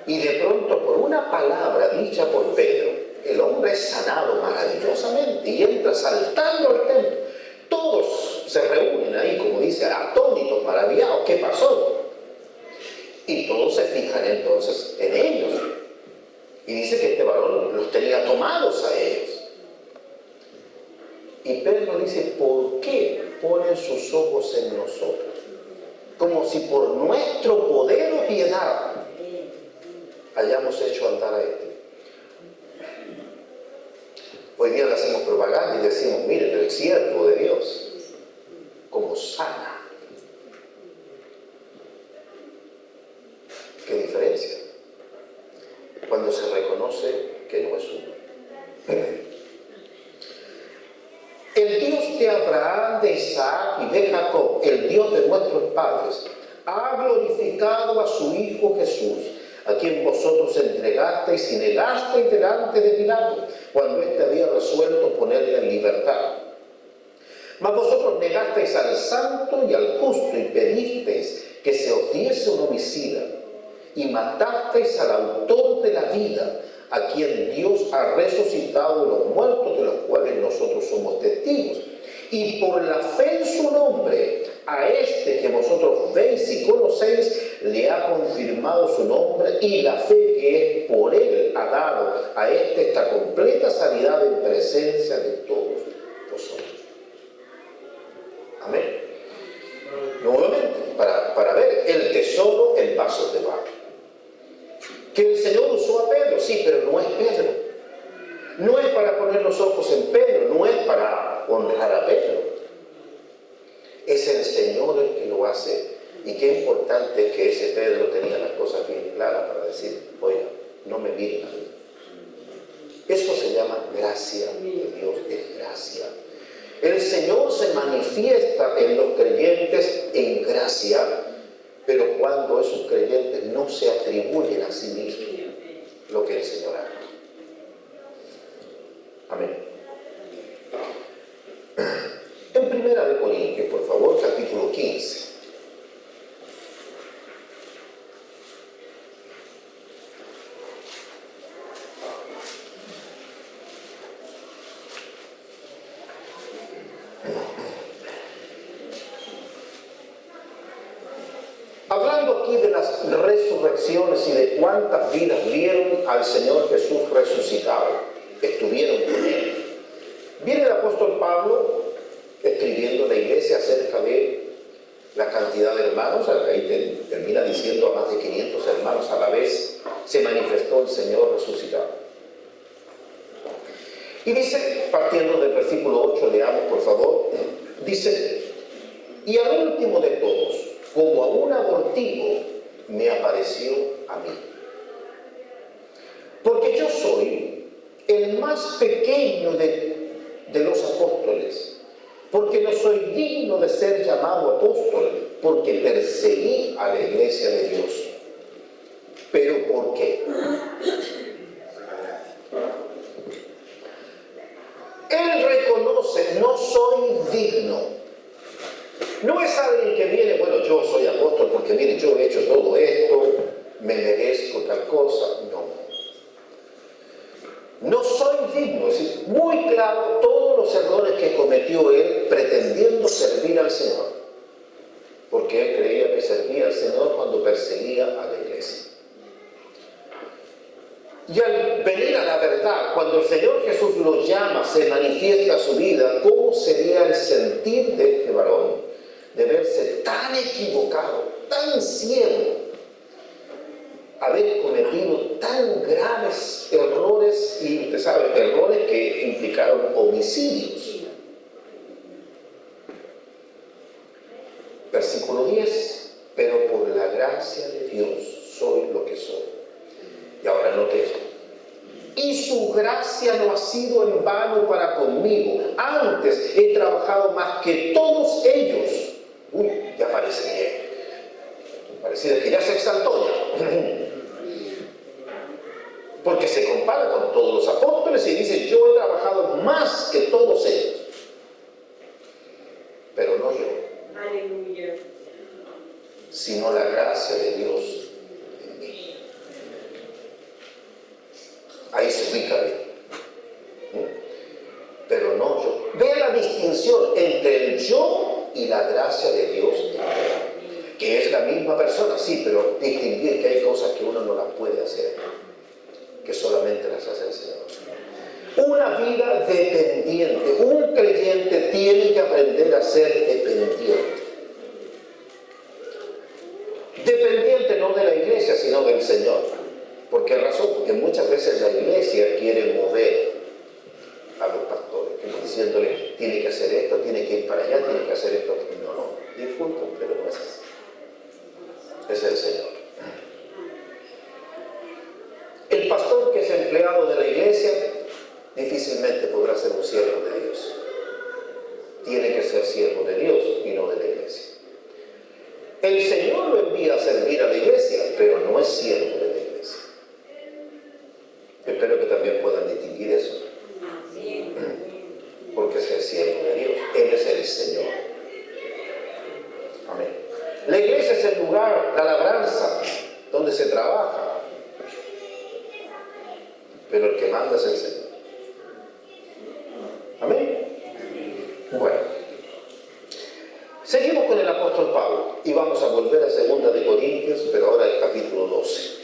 y de pronto por una palabra dicha por Pedro, el hombre es sanado maravillosamente y entra saltando al templo. Todos se reúnen ahí, como dice, atónitos, maravillados. ¿Qué pasó? Y todos se fijan entonces en ellos. Y dice que este varón los tenía tomados a ellos. Y Pedro dice: ¿por qué ponen sus ojos en nosotros? Como si por nuestro poder o piedad hayamos hecho andar a este. Hoy día le hacemos propaganda y decimos: miren, el siervo de Dios, como sana. ¿Qué diferencia? Cuando se reconoce que no es uno. El Dios de Abraham, de Isaac y de Jacob, el Dios de nuestros padres, ha glorificado a su Hijo Jesús, a quien vosotros entregasteis y negasteis delante de Pilato, cuando éste había resuelto ponerle en libertad. Mas vosotros negasteis al santo y al justo y pedisteis que se os diese un homicida, y matasteis al autor de la vida, a quien Dios ha resucitado de los muertos, de los cuales nosotros somos testigos. Y por la fe en su nombre, a este que vosotros veis y conocéis, le ha confirmado su nombre, y la fe que es por él ha dado a este esta completa sanidad en presencia de todos vosotros. Amén. Nuevamente, para ver el tesoro en vasos de barro. Que el Señor usó a Pedro, sí, pero no es Pedro. No es para poner los ojos en Pedro, no es para honrar a Pedro. Es el Señor el que lo hace. Y qué importante es que ese Pedro tenía las cosas bien claras para decir: oiga, no me miren a mí. Eso se llama gracia de Dios, es gracia. El Señor se manifiesta en los creyentes en gracia, pero cuando esos creyentes no se atribuyen a sí mismos lo que el Señor hace. Amén. En Primera de Corintios, por favor, capítulo 15. Hablando aquí de las resurrecciones y de cuántas vidas vieron al Señor Jesús resucitado, estuvieron con Él. Viene el apóstol Pablo escribiendo a la iglesia acerca de la cantidad de hermanos. Ahí termina diciendo: a más de 500 hermanos a la vez se manifestó el Señor resucitado. Y dice, partiendo del versículo 8, leamos por favor, dice: y al último de todos, como a un abortivo, me apareció a mí. Porque yo soy el más pequeño de los apóstoles, porque no soy digno de ser llamado apóstol, porque perseguí a la iglesia de Dios. ¿Pero por qué? Él reconoce: no soy digno. No es alguien que viene: bueno, yo soy apóstol porque mire, yo he hecho todo esto, me merezco tal cosa. No soy digno. Es decir, muy claro todos los errores que cometió él pretendiendo servir al Señor, porque él creía que servía al Señor cuando perseguía a la iglesia. Y al venir a la verdad, cuando el Señor Jesús lo llama, se manifiesta su vida, ¿cómo sería el sentir de este varón de verse tan tan equivocado, tan ciego, haber cometido tan graves errores, y usted sabe, errores que implicaron homicidios. Versículo 10, pero por la gracia de Dios soy lo que soy. Y ahora note esto. Y su gracia no ha sido en vano para conmigo. Antes he trabajado más que todos ellos. Uy, ya parece bien. Pareciera que ya se exaltó ya. Porque se compara con todos los apóstoles y dice, yo he trabajado más que todos ellos. Pero no yo. Aleluya. Sino la gracia de Dios en mí. Ahí se ubica bien. Pero no yo. Vea la distinción entre el yo y la gracia de Dios en mí. Que es la misma persona, sí, pero distinguir que hay cosas que uno no las puede hacer, que solamente las hace el Señor. Una vida dependiente. Un creyente tiene que aprender a ser dependiente. Dependiente no de la iglesia, sino del Señor. ¿Por qué razón? Porque muchas veces la iglesia quiere mover a los pastores, como diciéndole, tiene que hacer esto, tiene que ir para allá, tiene que hacer esto. No, disculpen, pero no es así. Es el Señor. El pastor que es empleado de la iglesia difícilmente podrá ser un siervo de Dios. Tiene que ser siervo de Dios y no de la iglesia. El Señor lo envía a servir a la iglesia, pero no es siervo de la iglesia. Espero que también puedan distinguir eso. Porque es el siervo de Dios. Él es el Señor. Amén. La iglesia es el lugar, la labranza, donde se trabaja. Pero el que manda es el Señor. Amén. Bueno. Seguimos con el apóstol Pablo y vamos a volver a 2 de Corintios, pero ahora el capítulo 12.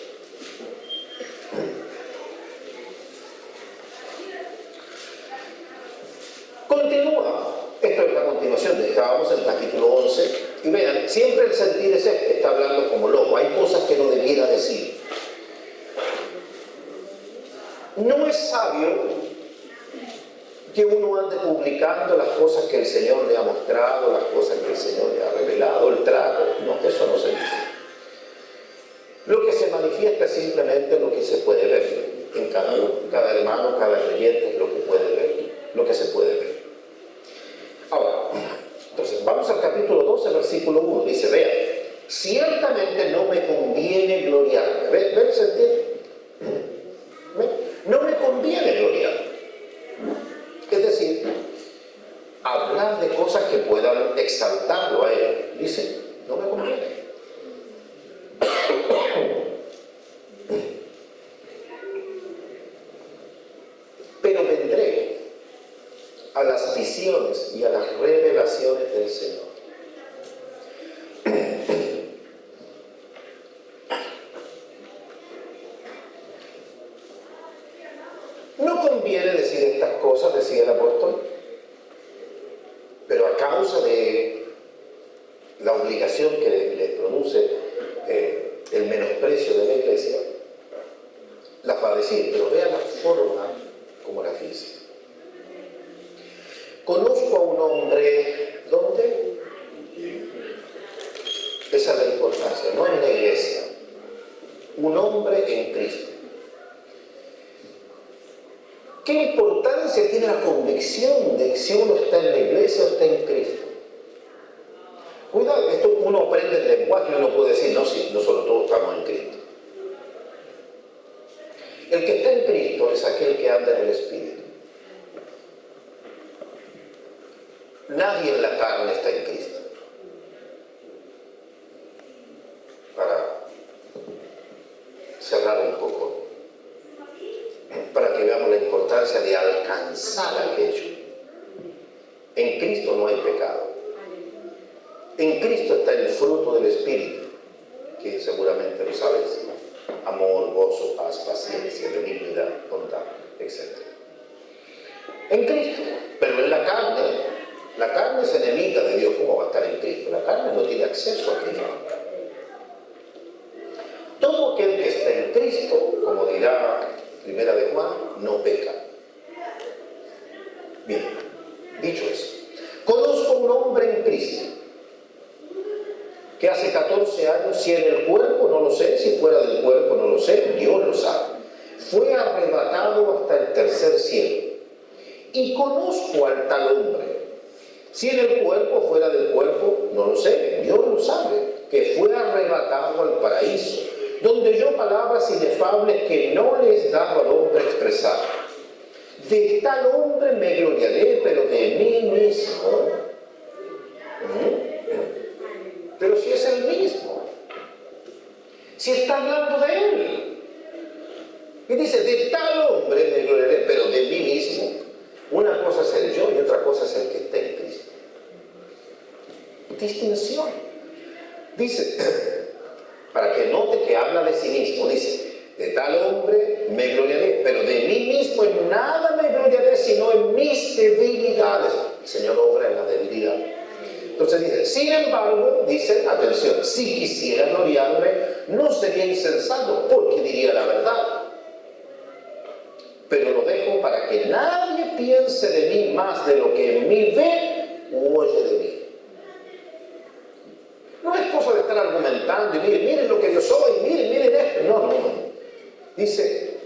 Continúa. Esto es la continuación de estábamos en el capítulo 11. Y vean, siempre el sentir es este, está hablando como loco. Hay cosas que no debiera decir. No es sabio que uno ande publicando las cosas que el Señor le ha mostrado, las cosas que el Señor le ha revelado, el trato. No, eso no se dice. Lo que se manifiesta es simplemente lo que se puede ver en cada hermano, cada creyente es lo que puede ver, lo que se puede ver. Ahora, entonces, vamos al capítulo 12, versículo 1. Dice, vean, ciertamente no me conviene gloriarme. ¿Ven, se entiende? No me conviene gloriarme. Es decir, hablar de cosas que puedan exaltarlo a él. Dice, no me conviene. Pero vendré a las visiones y a las revelaciones del Señor. No conviene decir estas cosas, decía el apóstol, pero a causa de la obligación que le produce el menosprecio de la iglesia, las va a decir, pero vea la forma como las dice. Conozco a un hombre, ¿dónde? Esa es la importancia, no en la iglesia, un hombre en Cristo. ¿Qué importancia tiene la convicción de que si uno está en la iglesia o está en Cristo? Cuidado, esto uno aprende el lenguaje y uno puede decir, no, sí, nosotros todos estamos en Cristo. El que está en Cristo es aquel que anda en el Espíritu. Nadie en la carne está en Cristo. Para cerrar un poco, para que veamos la importancia de alcanzar aquello. En Cristo no hay pecado. En Cristo está el fruto del Espíritu, que seguramente lo sabes: amor, gozo, paz, paciencia, benignidad, bondad, etc. En Cristo, pero en la carne La carne es enemiga de Dios. ¿Cómo va a estar en Cristo? La carne no tiene acceso a Cristo. Todo aquel que está en Cristo, como dirá Primera de Juan, no peca. Bien, dicho eso, conozco un hombre en Cristo que hace 14 años, si en el cuerpo no lo sé, si fuera del cuerpo no lo sé, Dios lo sabe, fue arrebatado hasta el tercer cielo. Y conozco al tal hombre, si en el cuerpo, fuera del cuerpo, no lo sé, Dios lo sabe, que fue arrebatado al paraíso, donde oyó palabras inefables que no les daba al hombre expresar. De tal hombre me gloriaré, pero de mí mismo. Pero si es el mismo, si está hablando de él. Y dice, de tal hombre me gloriaré, pero de mí mismo. Una cosa es el yo y otra cosa es el que está en Cristo. Distinción. Dice, para que note que habla de sí mismo, dice, de tal hombre me gloriaré, pero de mí mismo en nada me gloriaré, sino en mis debilidades. El Señor obra en la debilidad. Entonces dice, sin embargo, dice, atención, si quisiera gloriarme, no sería insensato, porque diría la verdad. Pero lo dejo para que nadie piense de mí más de lo que en mí ve u oye de mí. No es cosa de estar argumentando y miren lo que yo soy, miren esto. No. Dice,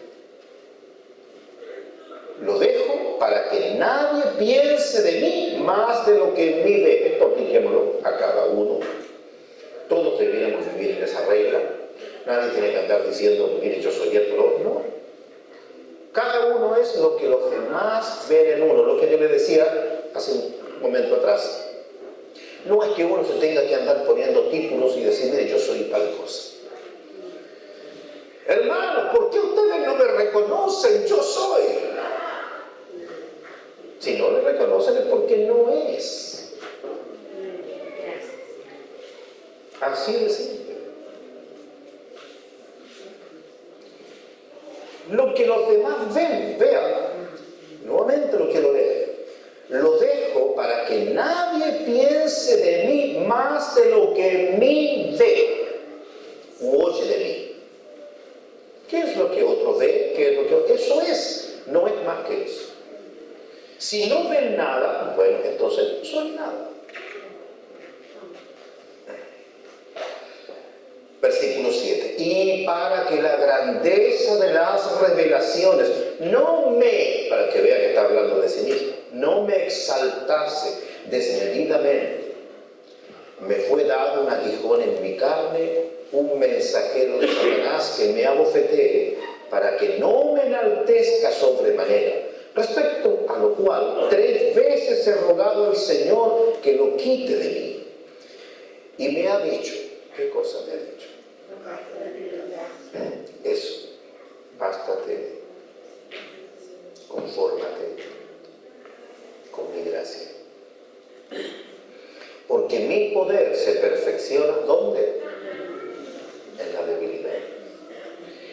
lo dejo para que nadie piense de mí más de lo que en mí ve. Esto apliquémoslo a cada uno. Todos deberíamos vivir en esa regla. Nadie tiene que andar diciendo, mire, yo soy esto, no. Cada uno es lo que los demás ven en uno. Lo que yo le decía hace un momento atrás. No es que uno se tenga que andar poniendo títulos y decir, mire, yo soy tal cosa. Hermanos, ¿por qué ustedes no me reconocen? Yo soy. Si no le reconocen es porque no es. Así de simple. Lo que los demás vean, nuevamente lo quiero leer. Lo dejo para que nadie piense de mí más de lo que en mí ve u oye de mí. ¿Qué es lo que otro ve? ¿Qué es lo que eso es? No es más que eso. Si no ven nada, bueno, entonces no soy nada. Versículo 7. Y para que la grandeza de las revelaciones para que vea que está hablando de sí mismo, no me exaltase desmedidamente, me fue dado un aguijón en mi carne, un mensajero de Satanás que me abofetee, para que no me enaltezca sobremanera. Respecto a lo cual 3 veces he rogado al Señor que lo quite de mí. Y me ha dicho, ¿qué cosa me ha dicho? Eso, bástate, confórmate con mi gracia. Porque mi poder se perfecciona, ¿dónde? En la debilidad.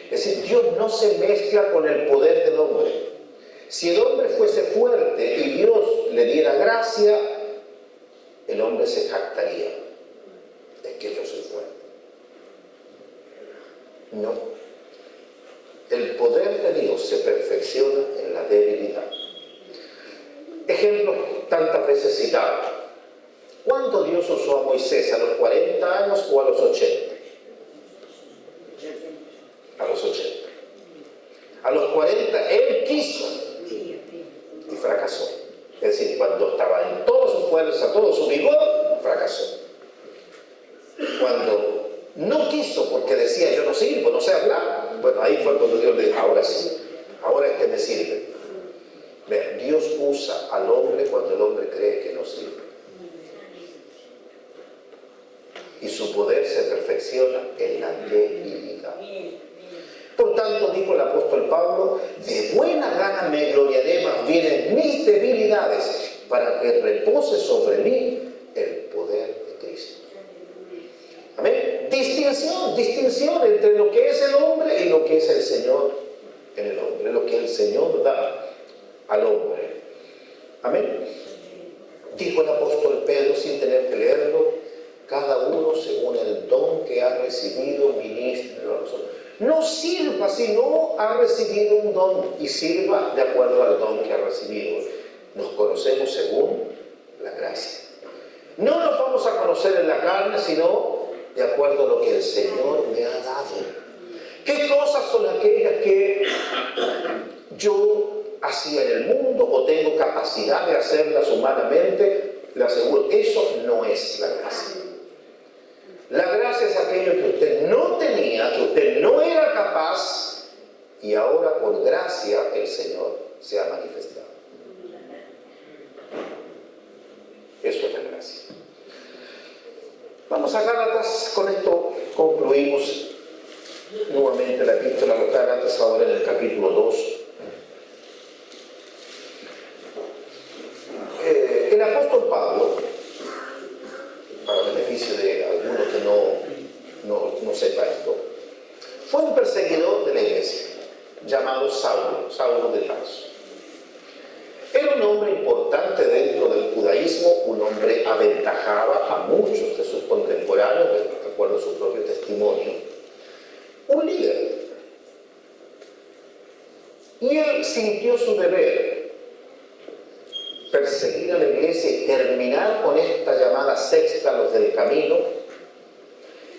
Es decir, Dios no se mezcla con el poder del hombre. Si el hombre fuese fuerte y Dios le diera gracia, el hombre se jactaría. Es que yo soy fuerte. No. El poder de Dios se perfecciona en la debilidad. Ejemplos tantas veces citados. ¿Cuánto Dios usó a Moisés? ¿A los 40 años o a los 80? A los 80. A los 40 él quiso y fracasó. Es decir, cuando estaba en toda su fuerza, todo su vigor, fracasó. Cuando no quiso porque decía yo no sirvo, no sé hablar, bueno, ahí fue cuando Dios le dijo, ahora sí, ahora es que me sirve. Vean, Dios usa al hombre cuando el hombre cree que no sirve. Y su poder se perfecciona en la debilidad. Por tanto, dijo el apóstol Pablo, de buena gana me gloriaré más bien en mis debilidades, para que repose sobre mí el poder de Cristo. Amén. Distinción entre lo que es el hombre y lo que es el Señor en el hombre, lo que el Señor da al hombre. Amén. dijo el apóstol Pedro sin tener que leerlo, cada uno según el don que ha recibido, ministre a nosotros. No sirva si no ha recibido un don, y sirva de acuerdo al don que ha recibido. Nos conocemos según la gracia. No nos vamos a conocer en la carne, sino de acuerdo a lo que el Señor me ha dado. ¿Qué cosas son aquellas que yo hacía en el mundo o tengo capacidad de hacerlas humanamente? Le aseguro, eso no es la gracia. La gracia es aquello que usted no tenía, que usted no era capaz, y ahora por gracia el Señor se ha manifestado. Eso es la gracia. Vamos a Gálatas, con esto concluimos nuevamente la epístola a los Gálatas, ahora en el capítulo 2. El apóstol Pablo, para beneficio de algunos que no sepa esto, fue un perseguidor de la iglesia, llamado Saulo de Tarso. Era un hombre importante dentro del judaísmo, un hombre aventajaba a muchos de sus contemporáneos, de acuerdo a su propio testimonio, un líder. Y él sintió su deber perseguir a la iglesia y terminar con esta llamada secta, los del camino,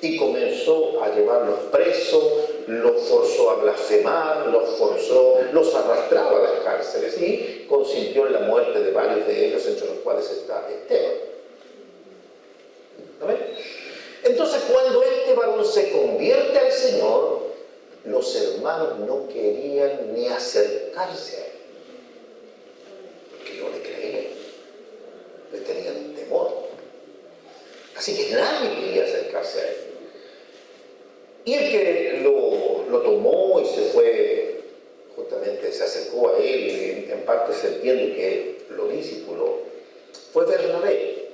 y comenzó a llevarlos presos, los forzó a blasfemar, los arrastraba a las cárceles y consintió en la muerte de varios de ellos, entre los cuales está Esteban. ¿No ven? Entonces, cuando este varón se convierte al Señor, los hermanos no querían ni acercarse a él, porque no le creían, le tenían temor. Así que nadie quería acercarse a él. Y el que lo tomó y se fue, justamente se acercó a él, y en parte se entiende que lo discipuló, fue Bernabé.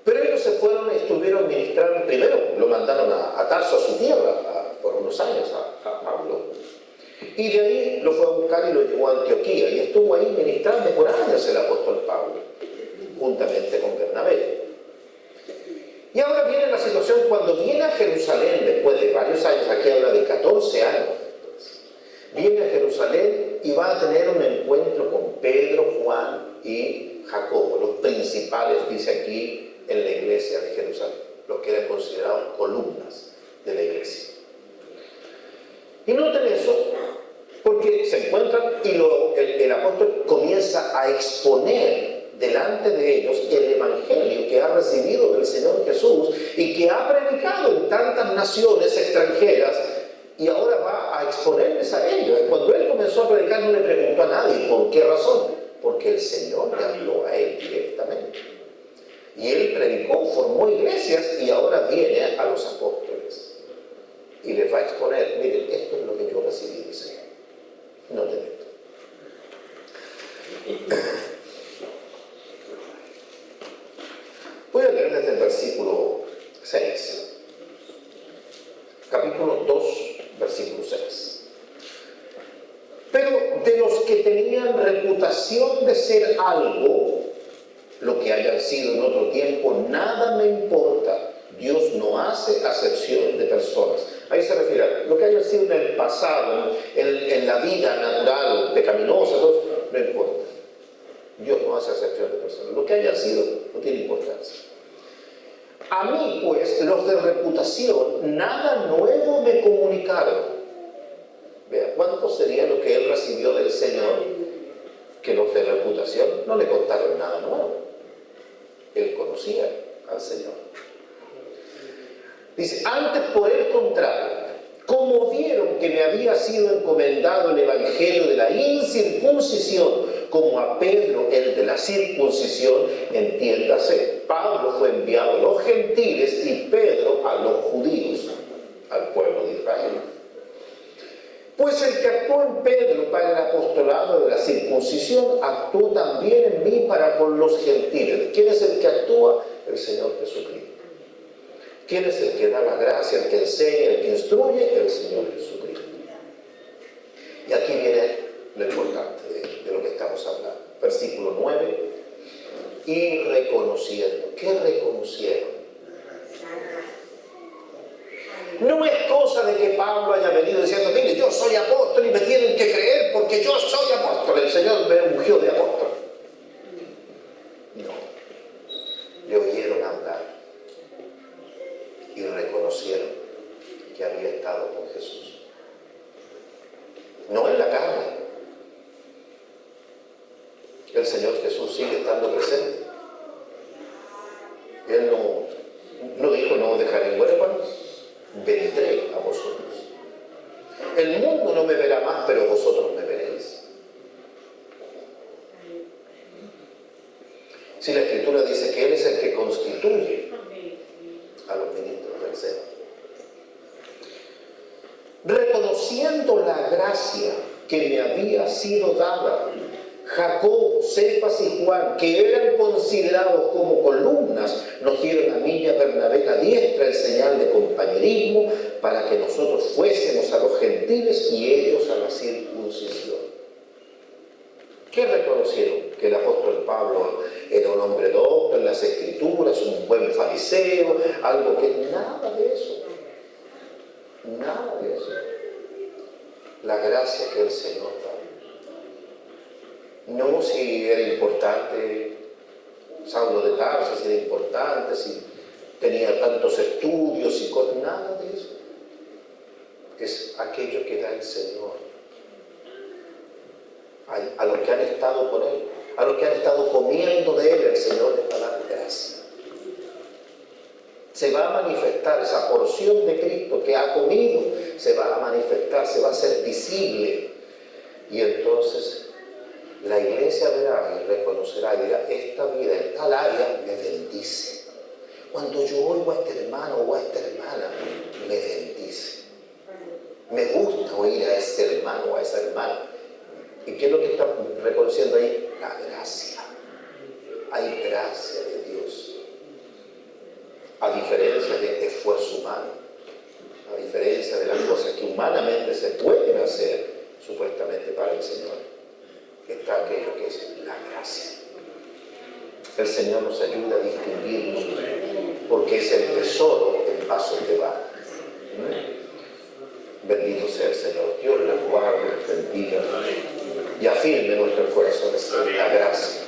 Pero ellos se fueron y estuvieron ministrando. Primero lo mandaron a Tarso, a su tierra, por unos años, a Pablo. Y de ahí lo fue a buscar y lo llevó a Antioquía. Y estuvo ahí ministrando por años el apóstol Pablo, juntamente con Bernabé. Y ahora viene la situación cuando viene a Jerusalén, después de varios años, aquí habla de 14 años después, viene a Jerusalén y va a tener un encuentro con Pedro, Juan y Jacobo, los principales, dice aquí, en la iglesia de Jerusalén, los que eran considerados columnas de la iglesia. Y noten eso, porque se encuentran y el apóstol comienza a exponer delante de ellos el evangelio que ha recibido del Señor Jesús y que ha predicado en tantas naciones extranjeras, y ahora va a exponerles a ellos. Cuando él comenzó a predicar no le preguntó a nadie por qué razón, porque el Señor le habló a él directamente. Y él predicó, formó iglesias, y ahora viene a los apóstoles y les va a exponer: miren, esto es lo que yo recibí del Señor, no te meto. Voy a leer desde el versículo 6, capítulo 2, versículo 6. Pero de los que tenían reputación de ser algo, lo que hayan sido en otro tiempo, nada me importa. Dios no hace acepción de personas. Ahí se refiere a lo que haya sido en el pasado, en la vida natural, pecaminosa, todo, no importa. Dios no hace acepción de personas. Lo que haya sido no tiene importancia. A mí, pues, los de reputación, nada nuevo me comunicaron. Vea, ¿cuánto sería lo que él recibió del Señor? Que los de reputación no le contaron nada nuevo. Él conocía al Señor. Dice: antes, por el contrario, como vieron que me había sido encomendado el evangelio de la incircuncisión, como a Pedro el de la circuncisión, entiéndase, Pablo fue enviado a los gentiles y Pedro a los judíos, al pueblo de Israel. Pues el que actuó en Pedro para el apostolado de la circuncisión, actuó también en mí para con los gentiles. ¿Quién es el que actúa? El Señor Jesucristo. ¿Quién es el que da la gracia, el que enseña, el que instruye? El Señor Jesucristo. Y aquí viene lo importante de lo que estamos hablando. Versículo 9. y reconociendo. ¿Qué reconocieron? No es cosa de que Pablo haya venido diciendo, mire, yo soy apóstol y me tienen que creer porque yo soy apóstol. El Señor me ungió de apóstol. No. Le oyeron hablar y reconocieron que había estado con Jesús. No en la carne. El Señor Jesús sigue estando presente. Él no dijo, no os dejaré huérfanos, vendré a vosotros. El mundo no me verá más, pero vosotros me veréis. Si la Escritura dice que Él es el que constituye a los ministros del cielo. Reconociendo la gracia que me había sido dada, Jacob, Cefas y Juan, que eran considerados como columnas, nos dieron a mí y a Bernabé la diestra en señal de compañerismo para que nosotros fuésemos a los gentiles y ellos a la circuncisión. ¿Qué reconocieron? Que el apóstol Pablo era un hombre docto en las Escrituras, un buen fariseo, algo que... Nada de eso. Nada de eso. La gracia que el Señor da. No si era importante Saulo de Tarso, si era importante, si tenía tantos estudios y cosas, nada de eso. Es aquello que da el Señor a los que han estado con Él, a los que han estado comiendo de Él. El Señor les va a dar gracia. Se va a manifestar esa porción de Cristo que ha comido, se va a manifestar, se va a hacer visible. Y entonces la iglesia verá y reconocerá y dirá, esta vida en tal área me bendice. Cuando yo oigo a este hermano o a esta hermana, me bendice. Me gusta oír a ese hermano o a esa hermana. ¿Y qué es lo que está reconociendo ahí? La gracia. Hay gracia de Dios. A diferencia de esfuerzo humano, a diferencia de las cosas que humanamente se pueden hacer supuestamente para el Señor, está aquello que es la gracia. El Señor nos ayuda a distinguirnos porque es el tesoro en pasos de barro. Bendito sea el Señor. Dios les guarde, les bendiga y afirme nuestros corazones en la gracia